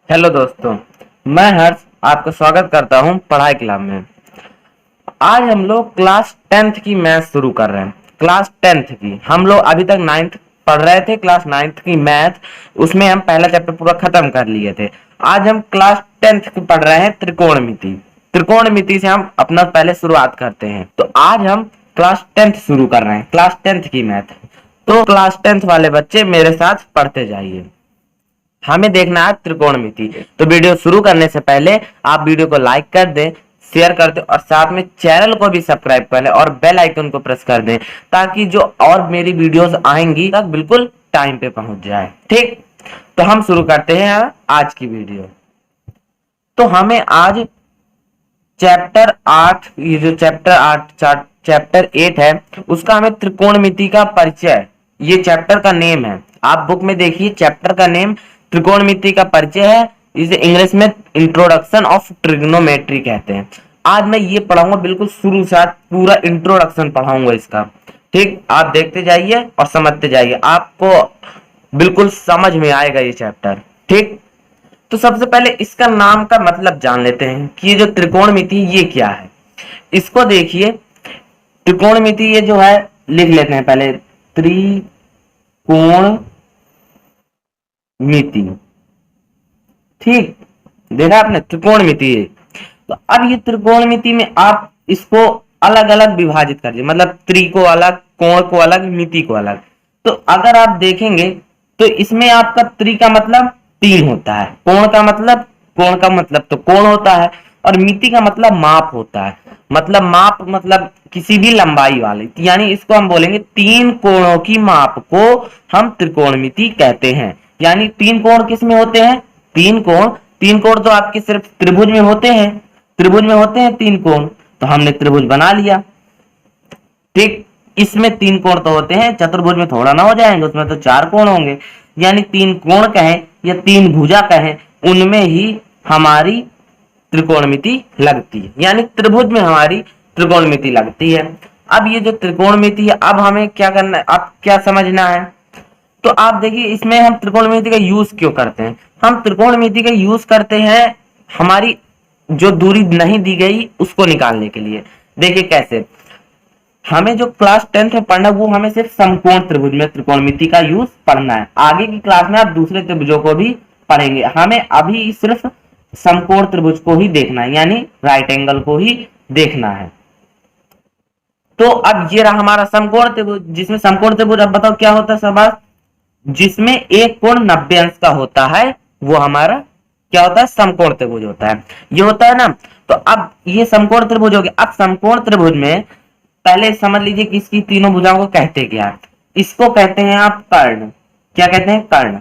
Hello दोस्तों, मैं हर्ष आपका स्वागत करता हूं पढ़ाई क्लब में। आज हम लोग क्लास 10th की मैथ शुरू कर रहे हैं। क्लास 10th की हम लोग अभी तक 9th पढ़ रहे थे। क्लास 9th की मैथ, उसमें हम पहला चैप्टर पूरा खत्म कर लिए थे। आज हम क्लास 10th की पढ़ रहे हैं त्रिकोणमिति। त्रिकोणमिति से हम अपना पहले शुरुआत करते हैं। तो आज हम क्लास 10th शुरू कर रहे हैं, क्लास 10th की मैथ। तो क्लास 10th वाले बच्चे मेरे साथ पढ़ते जाइए। हमें देखना है त्रिकोणमिति। तो वीडियो शुरू करने से पहले आप वीडियो को लाइक कर दें, शेयर कर दें और साथ में चैनल को भी सब्सक्राइब कर लें और बेल आइकन को प्रेस कर दें ताकि जो और मेरी वीडियोस आएंगी तक बिल्कुल टाइम पे पहुंच जाए। ठीक, तो हम शुरू करते हैं आज की वीडियो। तो हमें आज चैप्टर 8, ये जो चैप्टर 8 है, उसका हमें त्रिकोणमिति का परिचय, ये चैप्टर का नेम है। आप बुक में देखिए, चैप्टर का नेम त्रिकोणमिति का परिचय है। इसे इंग्लिश में इंट्रोडक्शन ऑफ ट्रिग्नोमेट्री कहते हैं। आज मैं ये पढ़ाऊंगा, बिल्कुल शुरू से पूरा इंट्रोडक्शन पढ़ाऊंगा इसका। ठीक, आप देखते जाइए और समझते जाइए, आपको बिल्कुल समझ में आएगा ये चैप्टर। ठीक, तो सबसे पहले इसका नाम का मतलब जान लेते हैं कि ये जो त्रिकोणमिति ये क्या है। इसको देखिए, त्रिकोणमिति ये जो है, लिख लेते हैं पहले, त्रिकोणमिति। ठीक, देखा आपने, त्रिकोणमिति है। तो अब ये त्रिकोणमिति में आप इसको अलग अलग विभाजित कर दीजिए, मतलब त्रि को अलग, कोण को अलग, मिति को अलग। तो अगर आप देखेंगे तो इसमें आपका त्रि का मतलब 3 होता है, कोण का मतलब तो कोण होता है, और मिति का मतलब माप होता है। मतलब माप मतलब किसी भी लंबाई वाले, यानी इसको हम बोलेंगे 3 कोणों की माप को हम त्रिकोणमिति कहते हैं। यानी 3 कोण किस में होते हैं? 3 कोण तो आपके सिर्फ त्रिभुज में होते हैं। त्रिभुज में होते हैं 3 कोण, तो हमने त्रिभुज बना लिया। ठीक, इसमें 3 कोण तो होते हैं, चतुर्भुज में थोड़ा ना हो जाएंगे, उसमें तो 4 कोण होंगे। यानी 3 कोण कहें या 3 भुजा कहें, उनमें ही हमारी त्रिकोणमिति लगती है, यानी त्रिभुज में हमारी त्रिकोणमिति लगती है। अब ये जो त्रिकोणमिति है, अब हमें क्या करना है, अब क्या समझना है? तो आप देखिए, इसमें हम त्रिकोणमिति का यूज क्यों करते हैं? हम त्रिकोणमिति का यूज करते हैं हमारी जो दूरी नहीं दी गई उसको निकालने के लिए। देखिए कैसे, हमें जो क्लास 10th में पढ़ना है वो हमें सिर्फ समकोण त्रिभुज में त्रिकोणमिति का यूज पढ़ना है। आगे की क्लास में आप दूसरे त्रिभुजों को भी पढ़ेंगे, हमें अभी सिर्फ समकोण त्रिभुज को ही देखना है, यानी राइट एंगल को ही देखना है। तो अब ये रहा हमारा समकोण त्रिभुज, जिसमें समकोण त्रिभुज, अब बताओ क्या होता है सवाल? जिसमें एक कोण 90 अंश का होता है, वो हमारा क्या होता है? समकोण त्रिभुज होता है। ये होता है ना। तो अब ये समकोण त्रिभुज हो गया। अब समकोण त्रिभुज में पहले समझ लीजिए कि इसकी तीनों भुजाओं को कहते क्या? इसको कहते हैं आप कर्ण। क्या कहते हैं? कर्ण।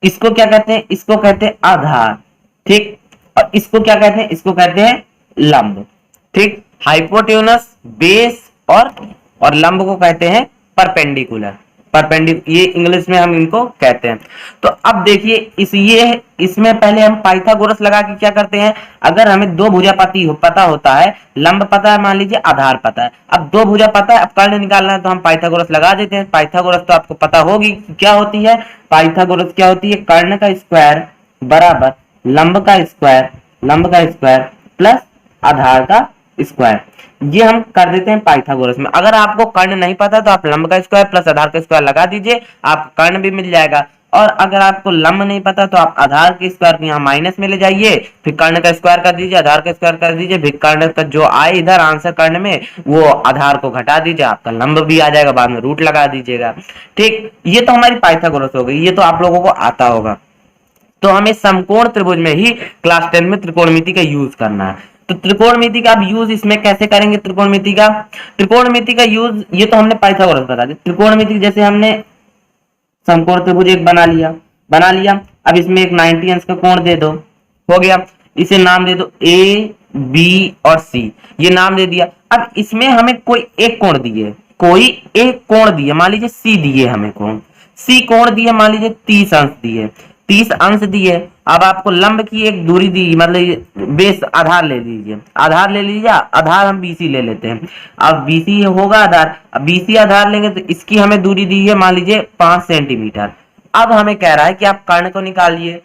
इसको क्या कहते हैं? इसको कहते हैं आधार। ठीक, और इसको क्या कहते हैं? इसको कहते हैं लंब। ठीक, हाइपोटेन्यूस, बेस और लंब को कहते हैं परपेंडिकुलर। ये इंग्लिश में हम इनको कहते हैं। तो अब देखिए, इसमें पहले हम पाइथागोरस लगा के क्या करते हैं? अगर हमें दो भुजापति पता होता है, लंब पता है, मान लीजिए आधार पता है, अब दो भुजा पता है, अब कर्ण निकालना है, तो हम पाइथागोरस लगा देते हैं। पाइथागोरस तो आपको पता होगी क्या होती है। पाइथागोरस क्या होती है? कर्ण का स्क्वायर बराबर लंब का स्क्वायर प्लस आधार का स्क्वायर। ये हम कर देते हैं पाइथागोरस में। अगर आपको कर्ण नहीं पता तो आप लंब का स्क्वायर प्लस आधार का स्क्वायर लगा दीजिए, आप कर्ण भी मिल जाएगा। और अगर आपको लंब नहीं पता तो आप आधार के स्क्वायर को यहाँ माइनस में ले जाइए, फिर कर्ण का स्क्वायर कर दीजिए, आधार का स्क्वायर कर दीजिए, फिर कर्ण का जो आए इधर आंसर कर्ण में, वो आधार को घटा दीजिए, आपका लंब भी आ जाएगा, बाद में रूट लगा दीजिएगा। ठीक, ये तो हमारी पाइथागोरस हो गई, ये तो आप लोगों को आता होगा। तो हमें समकोण त्रिभुज में ही क्लास 10 में त्रिकोणमिति का यूज करना है। तो त्रिकोणमिति का अब यूज इसमें कैसे करेंगे? त्रिकोणमिति का यूज, ये तो हमने पाइथागोरस बता दिया। त्रिकोणमिति जैसे हमने समकोण त्रिभुज एक बना लिया। अब इसमें एक 90 अंश का कोण दे दो, हो गया। इसे नाम दे दो ए, बी और सी, ये नाम दे दिया। अब इसमें हमें कोई एक कोण दिए, मान लीजिए सी दिए, हमें सी कोण दिए, मान लीजिए 30 अंश दिए। अब आपको लंब की एक दूरी दी, मतलब बेस आधार ले लीजिए, आधार हम बीसी ले लेते हैं। अब बीसी होगा आधार, अब बीसी आधार लेंगे तो इसकी हमें दूरी दी है मान लीजिए 5 सेंटीमीटर। अब हमें कह रहा है कि आप कर्ण को निकालिए।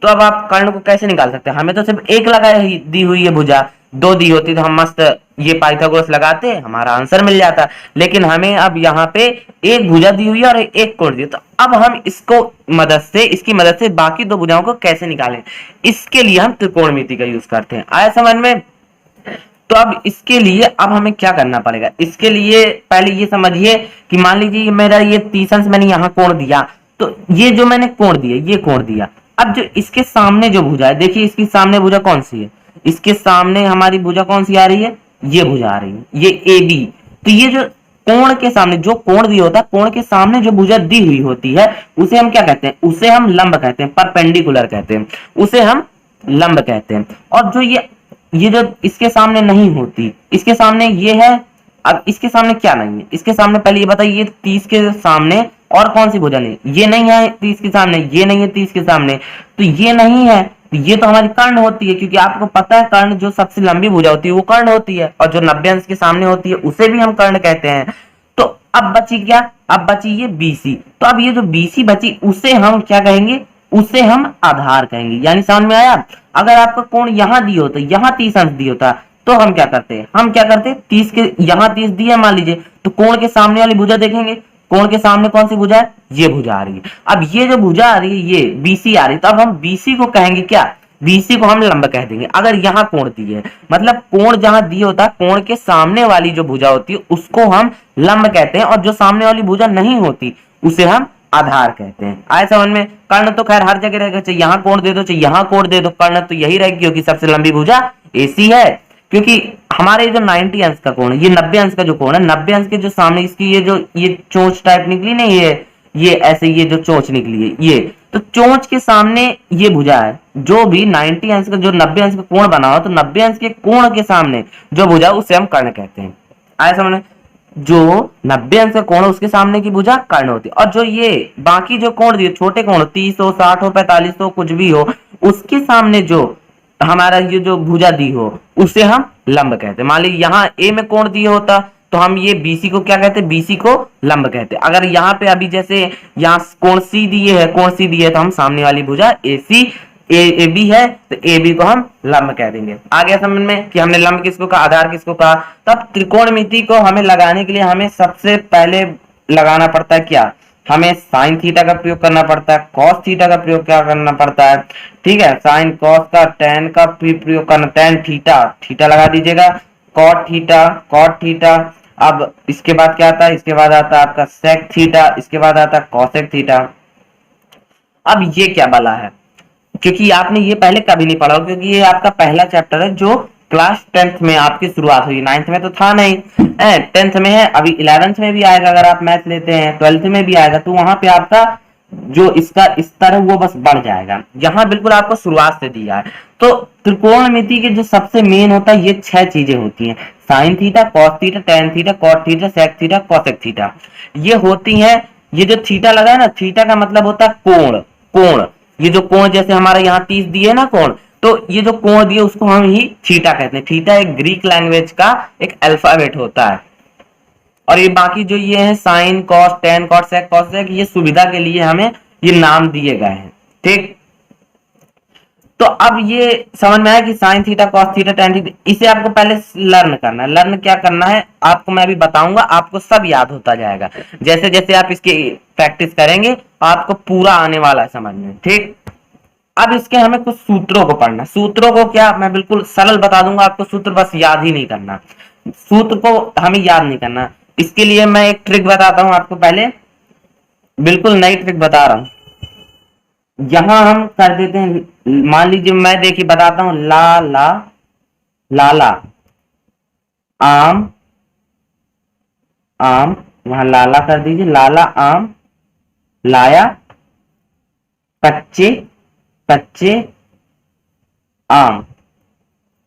तो अब आप कर्ण को कैसे निकाल सकते हैं? हमें तो सिर्फ एक लगाई दी हुई है भुजा, दो दी होती तो हम मस्त ये पाइथागोरस लगाते, हमारा आंसर मिल जाता। लेकिन हमें अब यहाँ पे एक भुजा दी हुई है और एक कोण दी, तो अब हम इसकी मदद से बाकी दो भुजाओं को कैसे निकालें, इसके लिए हम त्रिकोणमिति का यूज करते हैं। आया समझ में? तो अब इसके लिए अब हमें क्या करना पड़ेगा, इसके लिए पहले ये समझिए कि मान लीजिए मेरा ये 30 अंश मैंने यहाँ कोण दिया, तो ये जो मैंने कोण दिया, ये कोण दिया, अब जो इसके सामने जो भुजा है, देखिए इसकी सामने भुजा कौन सी है, इसके सामने हमारी भुजा कौन सी आ रही है, ये भुजा आ रही है, ये ए बी। तो ये जो कोण के सामने जो कोण दिया होता है, कोण के सामने जो भुजा दी हुई होती है, उसे हम क्या कहते हैं, उसे हम लंब कहते हैं, परपेंडिकुलर कहते हैं, उसे हम लंब कहते हैं। और जो ये जो इसके सामने नहीं होती, इसके सामने ये है, अब इसके सामने क्या नहीं है, इसके सामने पहले ये बताइए, ये 30 के सामने और कौन सी भुजा नहीं, ये नहीं है 30 के सामने, ये नहीं है 30 के सामने, तो ये नहीं है, तो ये तो हमारी कर्ण होती है, क्योंकि आपको पता है कर्ण जो सबसे लंबी भुजा होती है वो कर्ण होती है, और जो 90 अंश के सामने होती है उसे भी हम कर्ण कहते हैं। तो अब बची क्या, अब बची ये बीसी, तो अब ये जो बीसी बची उसे हम क्या कहेंगे, उसे हम आधार कहेंगे। यानी समझ में आया? अगर आपका कोण यहाँ दी होता, यहाँ 30 अंश दी होता, तो हम क्या करते हैं, हम क्या करते हैं, 30 के यहाँ 30 दिया मान लीजिए, तो कोण के सामने वाली भुजा देखेंगे, कोण के सामने कौन सी भुजा है, ये भुजा आ रही है। अब ये जो भुजा आ रही है ये बीसी आ रही है, तो अब हम बीसी को कहेंगे क्या, बीसी को हम लंब कह देंगे। अगर यहाँ कोण दी है, मतलब कोण जहां दी होता है, कोण के सामने वाली जो भुजा होती है उसको हम लंब कहते हैं, और जो सामने वाली भुजा नहीं होती उसे हम आधार कहते हैं। आए समझ में? कर्ण तो खैर हर जगह रहेगा, चाहे यहाँ कोण दे दो चाहे यहाँ कोण दे दो, कर्ण तो यही रहेगी, क्योंकि सबसे लंबी भुजा एसी है। क्योंकि हमारे जो 90 अंश का कोण है, ये 90 अंश का जो कोण है, 90 अंश के जो सामने इसकी ये चोंच टाइप निकली नहीं है, ये ऐसे ये जो चोंच निकली है, ये तो चोंच के सामने ये भुजा है, जो भी 90 अंश का जो 90 अंश का कोण बना हो, तो 90 अंश के कोण के सामने जो भुजा उसे हम कर्ण कहते हैं। आया समझ? जो 90 अंश का कोण है उसके सामने की भुजा कर्ण होती है, और जो ये बाकी जो कोण दिए, छोटे कोण 30 हो, 60 हो, 45 हो, कुछ भी हो, उसके सामने जो हमारा ये जो भुजा दी हो उसे हम लंब कहते हैं। मान लीजिए यहाँ ए में कोण दिए होता, तो हम ये बीसी को क्या कहते हैं, बीसी को लंब कहते हैं। अगर यहाँ पे अभी जैसे यहाँ कोण सी दिए है, कोण सी दिए है, तो हम सामने वाली भुजा एसी ए बी है, तो ए बी को हम लंब कह देंगे। आ गया समझ में कि हमने लंब किसको कहा, आधार किसको कहा। तब त्रिकोणमिति को हमें लगाने के लिए हमें सबसे पहले लगाना पड़ता है क्या, हमें साइन थीटा का प्रयोग करना पड़ता है, कॉस थीटा का प्रयोग क्या करना पड़ता है, ठीक है, साइन कॉस का, टेन का भी प्रयोग करना, टेन थीटा, थीटा लगा दीजिएगा, कॉट थीटा, कॉट थीटा। अब इसके बाद क्या आता है, इसके बाद आता है आपका सेक थीटा, इसके बाद आता है कॉसेक थीटा। अब ये क्या बला है, क्योंकि आपने ये पहले कभी नहीं पढ़ा, क्योंकि ये आपका पहला चैप्टर है जो क्लास 10th में आपकी शुरुआत हुई, 9th में तो था नहीं, 10th में है, अभी 11th में भी आएगा, अगर आप मैथ लेते हैं 12th में भी आएगा, तो वहां पे आपका जो इसका स्तर है वो बस बढ़ जाएगा। यहाँ बिल्कुल आपको शुरुआत से दिया है। तो त्रिकोणमिति के जो सबसे मेन होता है, ये 6 चीजें होती हैं, sine theta, cos theta, tan theta, cot theta, sec theta, cosec theta, ये होती है। ये जो थीटा लगा है ना, थीटा का मतलब होता है कोण, कोण, ये जो कोण जैसे हमारा यहाँ 30 दिए ना कोण, तो ये जो कोण दिए उसको हम ही थीटा कहते हैं। थीटा एक ग्रीक लैंग्वेज का एक अल्फाबेट होता है, और ये बाकी जो ये है साइन, कॉस, टेन, कॉट, सेक, कॉसेक, ये सुविधा के लिए हमें ये नाम दिए गए हैं, ठीक। तो अब ये समझ में आया कि sign theta, cos theta, tan theta, इसे आपको पहले लर्न करना है। लर्न क्या करना है आपको मैं अभी बताऊंगा, आपको सब याद होता जाएगा, जैसे जैसे आप इसकी प्रैक्टिस करेंगे आपको पूरा आने वाला है समझ में, ठीक। अब इसके हमें कुछ सूत्रों को पढ़ना, सूत्रों को क्या मैं बिल्कुल सरल बता दूंगा आपको, सूत्र बस याद ही नहीं करना, सूत्र को हमें याद नहीं करना। इसके लिए मैं एक ट्रिक बताता हूं आपको, पहले बिल्कुल नई ट्रिक बता रहा हूं। यहां हम कर देते हैं, मान लीजिए मैं देखिए बताता हूं, ला ला लाला, आम आम, वहां लाला कर दीजिए, लाला आम लाया, कच्चे कच्चे आम।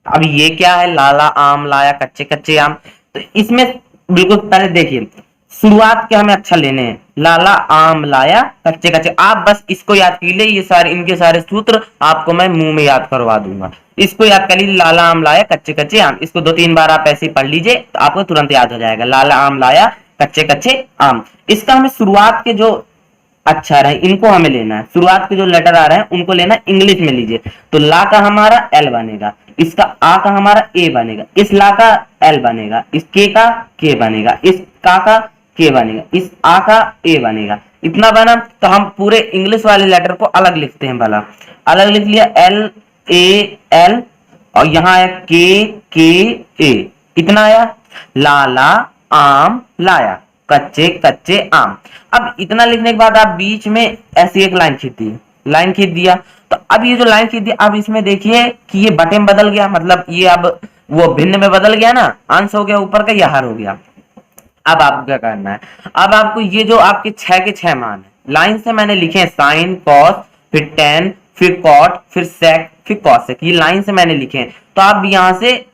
अब ये क्या है, लाला आम लाया कच्चे कच्चे आम। तो इसमें बिल्कुल पहले देखिए शुरुआत के हमें अच्छा लेने हैं, लाला आम लाया कच्चे कच्चे, आप बस इसको याद कीजिए, ये सारे इनके सारे सूत्र आपको मैं मुंह में याद करवा दूंगा। इसको याद कर लीजिए, लाला आम लाया कच्चे कच्चे आम, इसको 2-3 बार आप ऐसे पढ़ लीजिए तो आपको तुरंत याद हो जाएगा, लाला आम लाया कच्चे कच्चे आम। इसका हमें शुरुआत के जो अच्छा रहे, इनको हमें लेना है। शुरुआत के जो लेटर आ रहे हैं उनको लेना है, इंग्लिश में लीजिए। तो ला का हमारा एल बनेगा, इसका आ का हमारा ए बनेगा, इस ला का एल बनेगा, इस के बनेगा, इस का के बनेगा, इस आ का ए बनेगा। इतना बना तो हम पूरे इंग्लिश वाले लेटर को अलग लिखते हैं भला। अलग लिख लिया, एल ए एल, और यहाँ आया के ए, इतना आया। लाला आम लाया, कच्चे कच्चे आम। अब इतना लिखने के बाद आप बीच में ऐसी एक लाइन खींच दी, लाइन खींच दिया। तो अब ये जो लाइन खींच दिया, अब इसमें देखिए कि ये बटे में बदल गया, मतलब ये अब वो भिन्न में बदल गया ना, अंश हो गया ऊपर का, यह हर हो गया। अब आपको क्या करना है, अब आपको ये जो आपके 6 के 6 मान है लाइन से मैंने लिखे हैं, साइन कॉस फिर टेन फिर कॉट फिर सेक फिर कॉसेक, ये लाइन से मैंने लिखे हैं। तो आप यहां से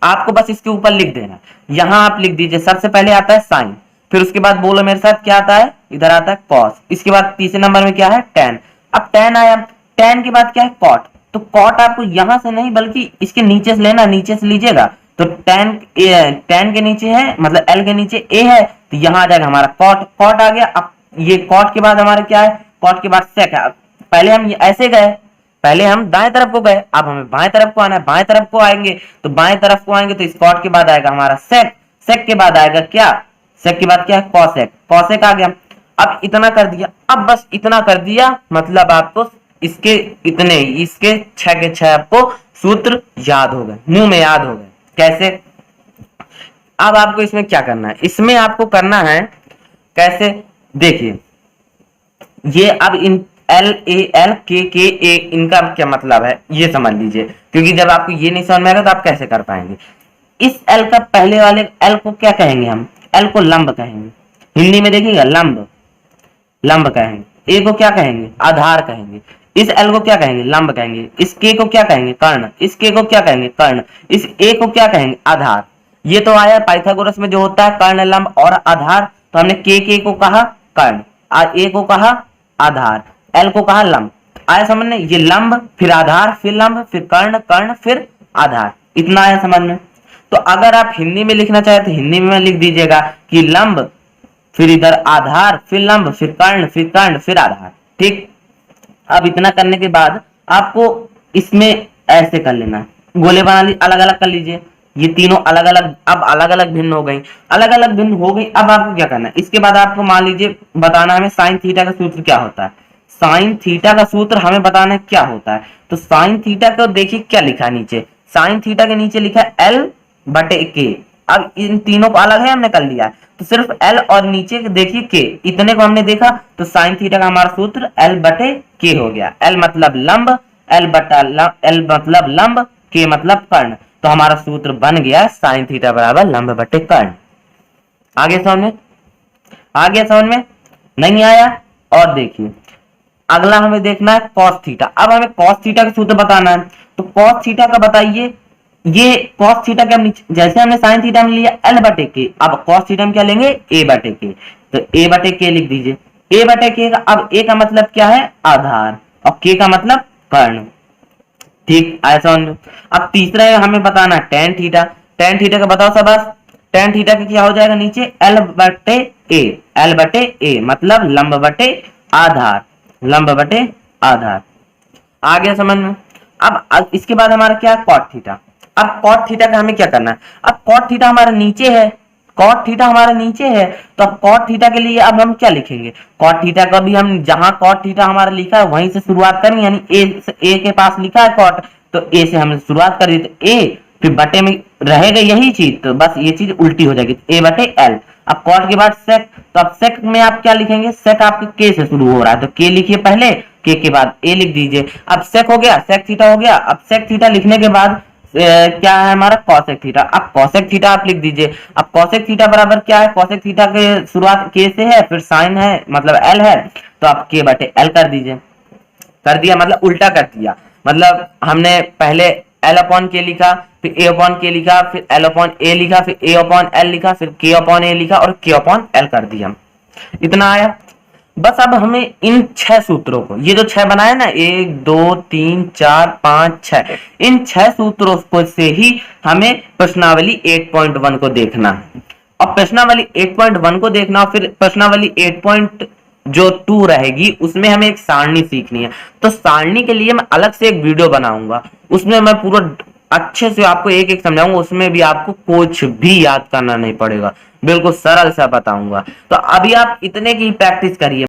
आपको बस इसके ऊपर लिख देना। यहां आप लिख दीजिए, सबसे पहले आता है साइन, फिर उसके बाद बोलो मेरे साथ क्या आता है, इधर आता है कॉस, इसके बाद तीसरे नंबर में क्या है, टेन। अब टेन आया, टेन के बाद क्या है, कॉट। तो कॉट आपको यहां से नहीं बल्कि इसके नीचे से लेना, नीचे से लीजिएगा। तो टेन टेन के नीचे है, मतलब एल के नीचे ए है, तो यहां आ जाएगा हमारा कॉट, कॉट आ गया। अब ये कॉट के बाद हमारा क्या है, कॉट के बाद सेक है। पहले हम ऐसे गए, पहले हम दाएं तरफ को गए, अब हमें बाएं तरफ को आना है, बाएं तरफ को आएंगे तो बाएं तरफ को आएंगे तो इस कॉट के बाद आएगा हमारा सेक, सेक के बाद आएगा क्या, सेक के बाद क्या है, कॉसेक, कॉसेक आ गया। अब इतना कर दिया, अब बस इतना कर दिया, मतलब आपको इसके इतने, इसके 6 के 6 आपको सूत्र याद हो गए, मुंह में याद हो गए। कैसे, अब आपको इसमें क्या करना है, इसमें आपको करना है कैसे, देखिए ये अब इन एल ए एल के ए, इनका क्या मतलब है ये समझ लीजिए, क्योंकि जब आपको ये नहीं समझ में आएगा तो आप कैसे कर पाएंगे। इस एल का पहले वाले एल को क्या कहेंगे, हम एल को लंब कहेंगे, हिंदी में देखिएगा लंब, लंब कहेंगे। ए को क्या कहेंगे, आधार कहेंगे। इस एल को क्या कहेंगे, लंब कहेंगे। इस के को क्या कहेंगे, कर्ण। इस के को क्या कहेंगे, कर्ण। इस ए को क्या कहेंगे, आधार। ये तो आया पाइथागोरस में जो होता है कर्ण लंब और आधार, तो हमने के को कहा कर्ण, ए को कहा आधार, एल को कहा लंब। आया समझ में, ये लंब फिर आधार फिर लंब फिर कर्ण, कर्ण फिर आधार, इतना आया समझ में। तो अगर आप हिंदी में लिखना चाहे तो हिंदी में लिख दीजिएगा कि लंब फिर इधर आधार फिर लंब फिर कर्ण फिर आधार, ठीक। अब इतना करने के बाद आपको इसमें ऐसे कर लेना, गोले बना ली, अलग अलग कर लीजिए, ये तीनों अलग अलग, अब अलग अलग भिन्न हो गई, अलग अलग भिन्न हो गई। अब आपको क्या करना है, इसके बाद आपको मान लीजिए बताना हमें साइन थीटा का सूत्र क्या होता है। साइन थीटा का सूत्र हमें बताना है क्या होता है। तो साइन थीटा को देखिए क्या लिखा है नीचे, साइन थीटा के नीचे लिखा है एल बटे के। अब इन तीनों को अलग है हमने कर लिया है, तो सिर्फ एल और नीचे देखिए के, इतने को हमने देखा। तो साइन थीटा का हमारा सूत्र एल बटे के हो गया। एल मतलब लंब, एल बटा एल मतलब लंब, के मतलब कर्ण। तो हमारा सूत्र बन गया साइन थीटा बराबर लंब बटे कर्ण। आगे समझ में, आगे समझ में नहीं आया। और देखिए अगला हमें देखना है कॉस थीटा। अब हमें कॉस थीटा का सूत्र बताना है, तो कॉस थीटा का बताइए, ये कॉस थीटा के हम जैसे हमने साइन थीटा में लिया एल बटे के, अब कॉस थीटा में क्या लेंगे, ए बटे के। तो ए बटे के लिख दीजिए, ए बटे के का, अब ए का मतलब क्या है, आधार, और के का मतलब कर्ण, ठीक ऐसा। अब तीसरा हमें बताना है टेन थीटा। टेन थीटा का बताओ सब, टेन थीटा का क्या हो जाएगा नीचे, एल बटे ए, एल बटे ए मतलब लंब बटे आधार, लंब बटे आधार। आ गया समझ में। अब इसके बाद हमारा क्या है, कॉट थीटा। अब कॉट थीटा का हमें क्या करना है, अब कॉट थीटा हमारा नीचे है, कॉट थीटा हमारा नीचे है, तो अब कॉट थीटा के लिए अब हम क्या लिखेंगे, कॉट थीटा का भी हम जहां कॉट थीटा हमारा लिखा है वहीं से शुरुआत करेंगे, यानी ए के पास लिखा है कॉट, तो ए से हम शुरुआत करें, तो ए फिर बटे में रहेगा यही चीज, तो बस ये चीज उल्टी हो जाएगी, ए बटे एल। अब कॉट के बाद सेक, तो अब सेक में आप क्या लिखेंगे, सेक आपके के से शुरू हो रहा है, तो के लिखिए पहले, के बाद ए लिख दीजिए। अब सेक हो गया, सेक थीटा हो गया। अब सेक थीटा लिखने के बाद क्या है हमारा, कॉसेक थीटा। अब कॉसेक थीटा आप लिख दीजिए। अब कॉसेक थीटा बराबर क्या है, कॉसेक थीटा के शुरुआत के से है, फिर साइन है मतलब एल है, तो आप के बटे एल कर दीजिए। कर दिया मतलब उल्टा कर दिया, मतलब हमने पहले एल अपॉन के लिखा, फिर ए अपॉन के लिखा, फिर एल अपॉन ए लिखा, फिर ए अपॉन एल लिखा, फिर के अपॉन ए लिखा और के अपॉन एल कर दिया। इतना आया बस। अब हमें इन 6 सूत्रों को, ये जो 6 बनाए ना, 1 2 3 4 5 6, इन 6 सूत्रों को से ही हमें प्रश्नावली 8.1 को देखना है। और प्रश्नावली 8.1 को देखना, फिर प्रश्नावली 8. जो 2 रहेगी उसमें हमें एक सारणी सीखनी है। तो सारणी के लिए मैं अलग से एक वीडियो बनाऊंगा, उसमें मैं पूरा अच्छे से आपको एक एक समझाऊंगा, उसमें भी आपको कुछ भी याद करना नहीं पड़ेगा, बिल्कुल सरल सा बताऊंगा। तो अभी आप इतने की प्रैक्टिस करिए।